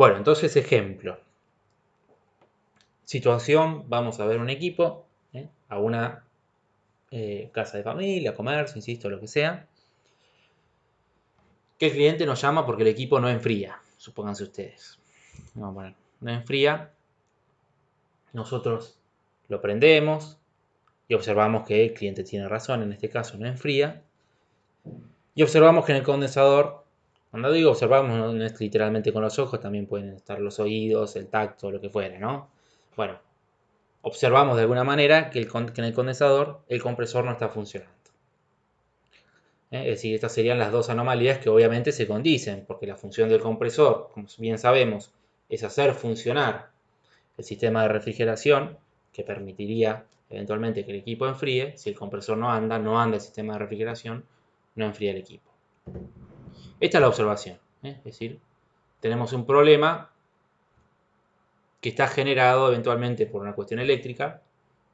Bueno, entonces ejemplo. Situación, vamos a ver un equipo, a una casa de familia, comercio, insisto, lo que sea. Que el cliente nos llama porque el equipo no enfría, supónganse ustedes. No, bueno, no enfría. Nosotros lo prendemos y observamos que el cliente tiene razón, en este caso no enfría. Y observamos que en el condensador, cuando digo observamos, no es literalmente con los ojos, también pueden estar los oídos, el tacto, lo que fuera, ¿no? Bueno, observamos de alguna manera que en el condensador el compresor no está funcionando. Es decir, estas serían las dos anomalías que obviamente se condicen, porque la función del compresor, como bien sabemos, es hacer funcionar el sistema de refrigeración, que permitiría eventualmente que el equipo enfríe. Si el compresor no anda el sistema de refrigeración, no enfría el equipo. Esta es la observación, es decir, tenemos un problema que está generado eventualmente por una cuestión eléctrica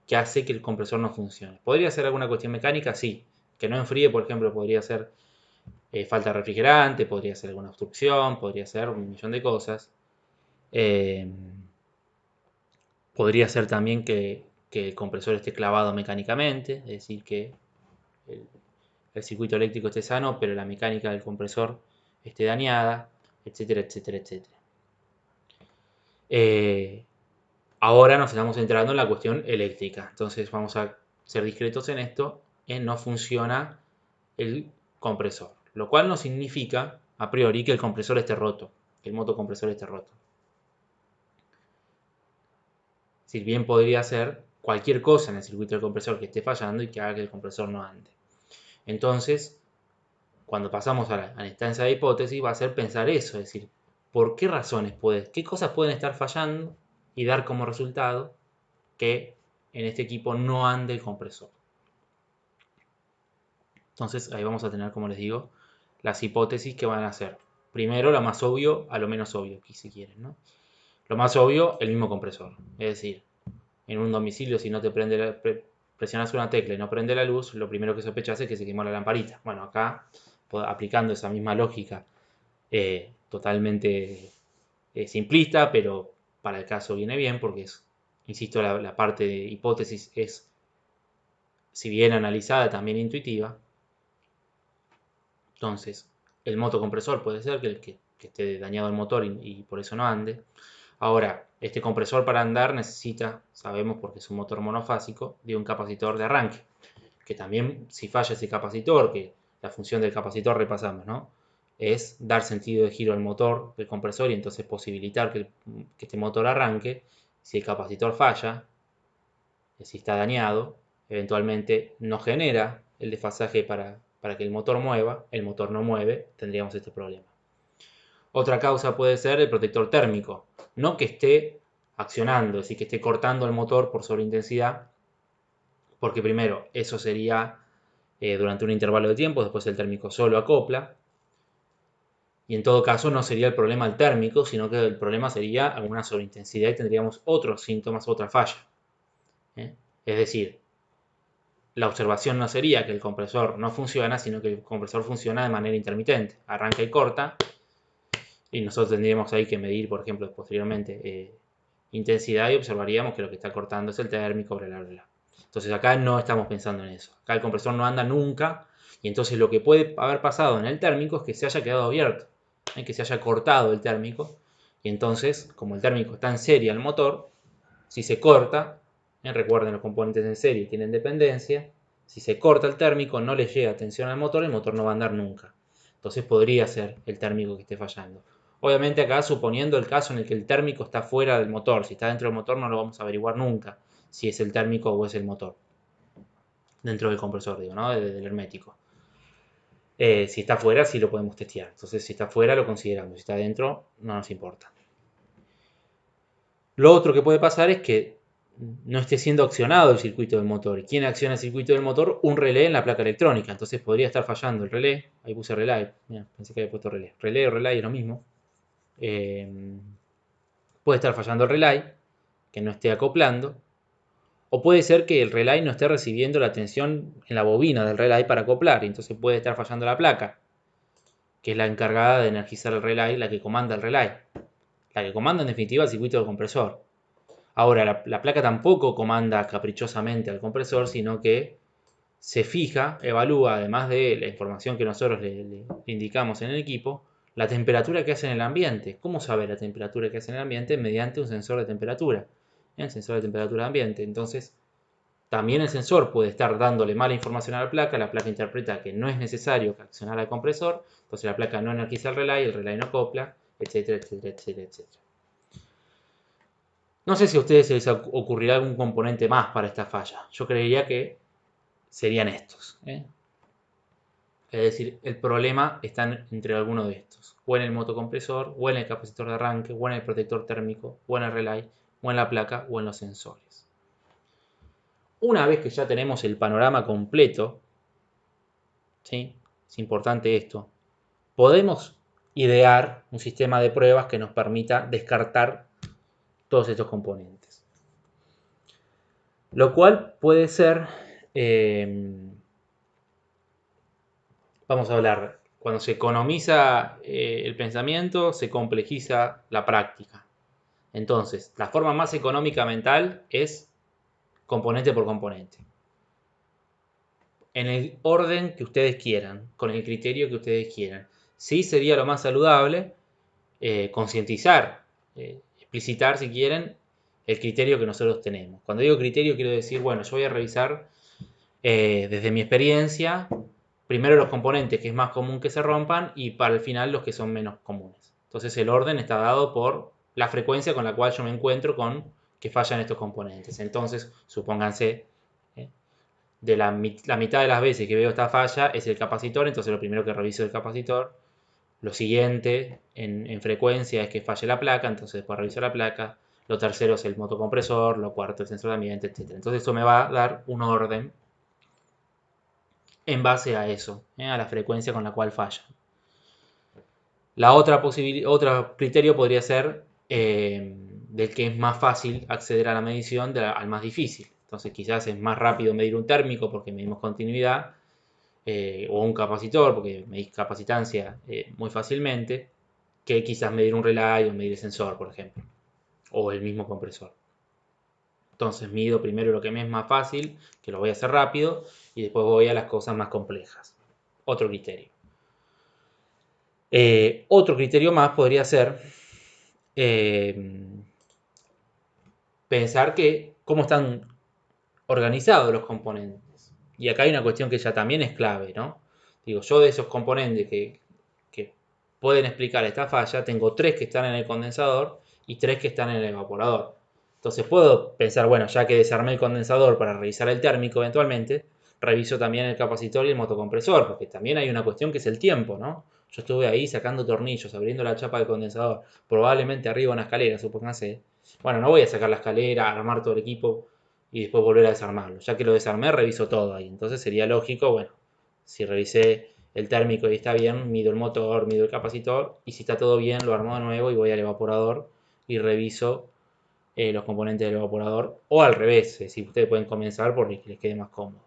que hace que el compresor no funcione. ¿Podría ser alguna cuestión mecánica? Sí. Que no enfríe, por ejemplo, podría ser falta de refrigerante, podría ser alguna obstrucción, podría ser un millón de cosas. Podría ser también que el compresor esté clavado mecánicamente, es decir, que el circuito eléctrico esté sano, pero la mecánica del compresor esté dañada, etcétera, etcétera, etcétera. Ahora nos estamos entrando en la cuestión eléctrica, entonces vamos a ser discretos en esto, no funciona el compresor, lo cual no significa a priori que el compresor esté roto, que el motocompresor esté roto. Es decir, bien podría ser cualquier cosa en el circuito del compresor que esté fallando y que haga que el compresor no ande. Entonces, cuando pasamos a la instancia de hipótesis, va a ser pensar eso, es decir, ¿por qué razones qué cosas pueden estar fallando y dar como resultado que en este equipo no ande el compresor? Entonces, ahí vamos a tener, como les digo, las hipótesis que van a ser, primero, lo más obvio a lo menos obvio, si quieren, ¿no? Lo más obvio, el mismo compresor. Es decir, en un domicilio, si no te prende presionas una tecla y no prende la luz, lo primero que sospechas es que se quemó la lamparita. Bueno, acá, aplicando esa misma lógica totalmente simplista, pero para el caso viene bien, porque es, insisto, la parte de hipótesis es, si bien analizada, también intuitiva. Entonces, el motocompresor puede ser que esté dañado el motor y por eso no ande. Ahora, este compresor para andar necesita, sabemos porque es un motor monofásico, de un capacitor de arranque. Que también, si falla ese capacitor, que la función del capacitor repasamos, ¿no? Es dar sentido de giro al motor del compresor y entonces posibilitar que este motor arranque. Si el capacitor falla, si está dañado, eventualmente no genera el desfasaje para que el motor mueva, el motor no mueve, tendríamos este problema. Otra causa puede ser el protector térmico, no que esté accionando, es decir, que esté cortando el motor por sobreintensidad, porque primero eso sería durante un intervalo de tiempo, después el térmico solo acopla, y en todo caso no sería el problema el térmico, sino que el problema sería alguna sobreintensidad y tendríamos otros síntomas, otra falla. Es decir, la observación no sería que el compresor no funciona, sino que el compresor funciona de manera intermitente, arranca y corta, y nosotros tendríamos ahí que medir, por ejemplo, posteriormente intensidad y observaríamos que lo que está cortando es el térmico, bla, bla, bla. Entonces acá no estamos pensando en eso. Acá el compresor no anda nunca y entonces lo que puede haber pasado en el térmico es que se haya quedado abierto, que se haya cortado el térmico y entonces, como el térmico está en serie al motor, si se corta, recuerden los componentes en serie tienen dependencia, si se corta el térmico no le llega tensión al motor, el motor no va a andar nunca. Entonces podría ser el térmico que esté fallando. Obviamente acá suponiendo el caso en el que el térmico está fuera del motor, si está dentro del motor no lo vamos a averiguar nunca si es el térmico o es el motor. Dentro del compresor, digo, ¿no? Del hermético. Si está fuera sí lo podemos testear. Entonces si está fuera lo consideramos, si está dentro no nos importa. Lo otro que puede pasar es que no esté siendo accionado el circuito del motor. ¿Quién acciona el circuito del motor? Un relé en la placa electrónica. Entonces podría estar fallando el relé. Ahí puse relay. Mira, pensé que había puesto relé. Relé o relay es lo mismo. Puede estar fallando el relay, que no esté acoplando. O puede ser que el relay no esté recibiendo la tensión en la bobina del relay para acoplar. Y entonces puede estar fallando la placa, que es la encargada de energizar el relay, la que comanda el relay. La que comanda en definitiva el circuito del compresor. Ahora, la placa tampoco comanda caprichosamente al compresor, sino que se fija, evalúa, además de la información que nosotros le indicamos en el equipo, la temperatura que hace en el ambiente. ¿Cómo sabe la temperatura que hace en el ambiente? Mediante un sensor de temperatura. El sensor de temperatura de ambiente. Entonces, también el sensor puede estar dándole mala información a la placa interpreta que no es necesario accionar al compresor, entonces la placa no energiza el relay no acopla, etcétera, etcétera, etcétera, etcétera. No sé si a ustedes se les ocurrirá algún componente más para esta falla. Yo creería que serían estos. Es decir, el problema está entre alguno de estos. O en el motocompresor, o en el capacitor de arranque, o en el protector térmico, o en el relay, o en la placa, o en los sensores. Una vez que ya tenemos el panorama completo, ¿sí? Es importante esto, podemos idear un sistema de pruebas que nos permita descartar todos estos componentes. Lo cual puede ser, vamos a hablar, cuando se economiza el pensamiento, se complejiza la práctica. Entonces, la forma más económica mental es componente por componente. En el orden que ustedes quieran, con el criterio que ustedes quieran. Sí sería lo más saludable concientizar, explicitar si quieren el criterio que nosotros tenemos. Cuando digo criterio quiero decir, bueno, yo voy a revisar desde mi experiencia, primero los componentes que es más común que se rompan y para el final los que son menos comunes. Entonces el orden está dado por la frecuencia con la cual yo me encuentro con que fallan estos componentes. Entonces, supónganse, de la mitad de las veces que veo esta falla es el capacitor, entonces lo primero que reviso es el capacitor. Lo siguiente en frecuencia es que falle la placa, entonces después reviso la placa. Lo tercero es el motocompresor, lo cuarto el sensor de ambiente, etc. Entonces eso me va a dar un orden en base a eso, a la frecuencia con la cual falla. La otro criterio podría ser del que es más fácil acceder a la medición al más difícil. Entonces quizás es más rápido medir un térmico porque medimos continuidad, o un capacitor porque medís capacitancia muy fácilmente, que quizás medir un relay o medir el sensor, por ejemplo, o el mismo compresor. Entonces mido primero lo que me es más fácil, que lo voy a hacer rápido, y después voy a las cosas más complejas. Otro criterio. Otro criterio más podría ser pensar que cómo están organizados los componentes. Y acá hay una cuestión que ya también es clave, ¿no? Digo, yo de esos componentes que pueden explicar esta falla, tengo 3 que están en el condensador y 3 que están en el evaporador. Entonces puedo pensar, bueno, ya que desarmé el condensador para revisar el térmico eventualmente, reviso también el capacitor y el motocompresor, porque también hay una cuestión que es el tiempo, ¿no? Yo estuve ahí sacando tornillos, abriendo la chapa del condensador, probablemente arriba una escalera, supónganse. Bueno, no voy a sacar la escalera, armar todo el equipo y después volver a desarmarlo. Ya que lo desarmé, reviso todo ahí. Entonces sería lógico, bueno, si revisé el térmico y está bien, mido el motor, mido el capacitor y si está todo bien lo armo de nuevo y voy al evaporador y reviso los componentes del evaporador o al revés, si ustedes pueden comenzar porque les quede más cómodo.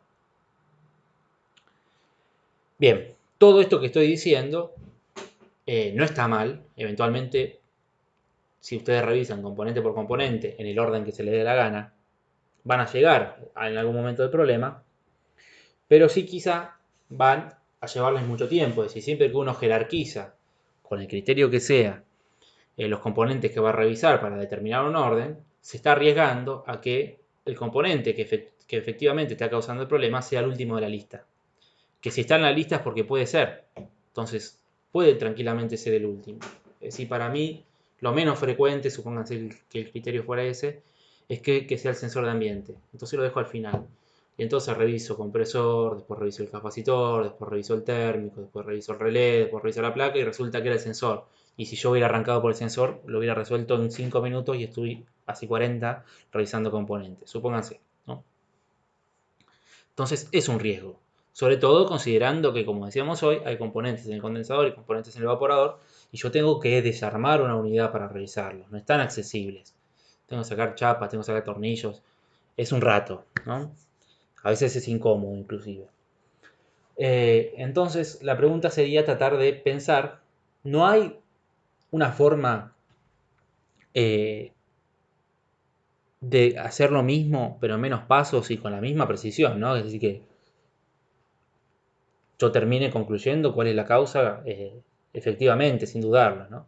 Bien, todo esto que estoy diciendo no está mal, eventualmente si ustedes revisan componente por componente en el orden que se les dé la gana, van a llegar en algún momento del problema, pero sí quizá van a llevarles mucho tiempo, es decir, siempre que uno jerarquiza con el criterio que sea los componentes que va a revisar para determinar un orden, se está arriesgando a que el componente que efectivamente está causando el problema sea el último de la lista. Que si está en la lista es porque puede ser. Entonces, puede tranquilamente ser el último. Es decir, para mí, lo menos frecuente, supónganse que el criterio fuera ese, es que sea el sensor de ambiente. Entonces lo dejo al final. Y entonces reviso compresor, después reviso el capacitor, después reviso el térmico, después reviso el relé, después reviso la placa y resulta que era el sensor. Y si yo hubiera arrancado por el sensor, lo hubiera resuelto en 5 minutos y estuve así 40 revisando componentes. Supónganse, ¿no? Entonces es un riesgo. Sobre todo considerando que, como decíamos hoy, hay componentes en el condensador y componentes en el evaporador y yo tengo que desarmar una unidad para revisarlos. No están accesibles. Tengo que sacar chapas, tengo que sacar tornillos. Es un rato, ¿no? A veces es incómodo inclusive. Entonces la pregunta sería tratar de pensar, ¿no hay una forma eh, de hacer lo mismo, pero en menos pasos y con la misma precisión, ¿no? Es decir, que yo termine concluyendo cuál es la causa efectivamente, sin dudarlo, ¿no?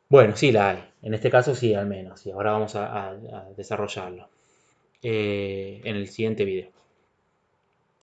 Bueno, sí la hay. En este caso sí, al menos. Y ahora vamos a desarrollarlo en el siguiente video.